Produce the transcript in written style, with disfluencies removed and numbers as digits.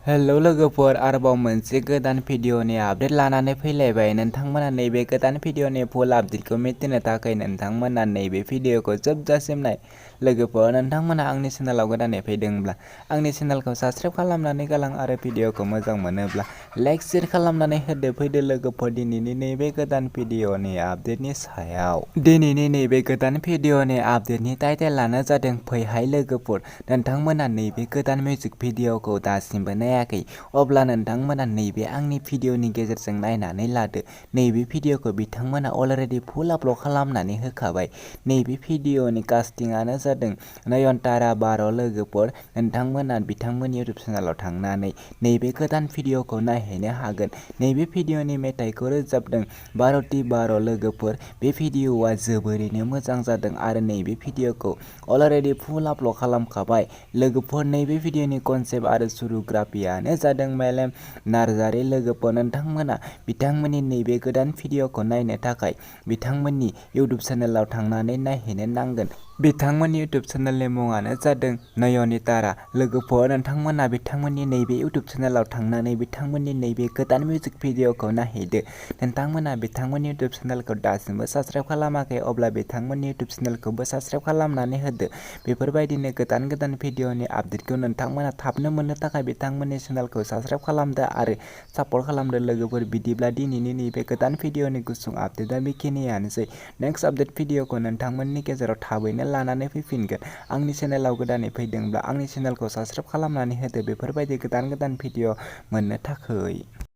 Hello लोगोफोर, आरोबाव मोनसे गोदान भिडिअनि आपडेट लानानै फैलायबाय। नोंथांमोना नैबे गोदान भिडिअनि फुल आपडेटखौ मिथिनो थाखाय नोंथांमोना नैबे भिडिअखौ जोबजासिम नाय। लोगोफोर, नोंथांमोना आंनि चेनेलाव गोदानै फैदोंब्ला आंनि चेनेलखौ साबस्क्राइब खालामनानै गालां आरो भिडिअखौ मोजां मोनोब्ला लाइक शेयार खालामनानै होदो। फैदो लोगोफोर दिनैनि नैबे गोदान भिडिअनि आपडेटनि सायाव। दिनैनि नैबे गोदान भिडिअनि आपडेटनि टाइटेलानो जादों फैहाय लोगोफोर। नोंथांमोना नैबे गोदान मिउजिक भिडिअखौ दासिमबो नायाखै, अब्ला नोंथांमोना नैबे आंनि भिडिअनि गेजेरजों नायनानै लादो। नैबे भिडिअखौ बिथांमोना अलरेडि फुल आपल'ड खालामनानै होखाबाय। नैबे भिडिअनि कास्टिंआनो जादों नयनतारा बार' लोगोफोर। नोंथांमोना बिथांमोननि इउटुब चेनेलाव थांनानै नैबे गोदान भिडिअखौ नायहैनो हागोन। नैबे भिडिअनि मेथाइखौ रोजाबदों भारती बार' लोगोफोर। बे भिडिअआ जोबोरैनो मोजां जादों आरो नैबे भिडिअखौ अलरेडि फुल आपल'ड खालामखाबाय। लोगोफोर, नैबे भिडिअनि कनसेप्ट आरो सुरुग्राफियानो जादों मेलेम नार्जारि। लोगोफोर, नोंथांमोना बिथांमोननि नैबे गोदान भिडिअखौ नायनो थाखाय बिथांमोननि इउटुब चेनेलाव थांनानै नायहैनो नांगोन। बिथांमोननि इउटुब चेनेलनि मुङानो जादों नयनतारा। लोगोफोर, नोंथांमोना बिथांमोननि नैबे इउटुब चेनेलाव थांनानै बिथांमोननि नैबे गोदान मिउजिक भिडिअखौ नायहैदो। नोंथांमोना बिथांमोननि इउटुब चेनेलखौ दासिमबो साबस्क्राइब खालामाखै, अब्ला बिथांमोननि इउटुब चेनेलखौबो साबस्क्राइब खालामनानै होदो। बेफोरबायदिनो गोदान गोदान भिडिअनि आपडेटखौ नोंथांमोना थाबनो मोननो थाखाय बिथांमोननि चेनेलखौ साबस्क्राइब खालामदो आरो सापर्ट खालामदो। लोगोफोर, बिदिब्ला दिनैनि नैबे गोदान भिडिअनि गुसुं आपडेटआ बेखिनियानोसै। नेक्स्ट आपडेट भिडिअखौ नोंथांमोननि गेजेराव थाबैनो लानानै फैफिनगोन। आंनि चेनेलाव गोदानै फैदोंब्ला आंनि चेनेलखौ साबस्क्राइब खालामनानै होदो बेफोरबायदि गोदान गोदान भिडिअ मोननो थाखै।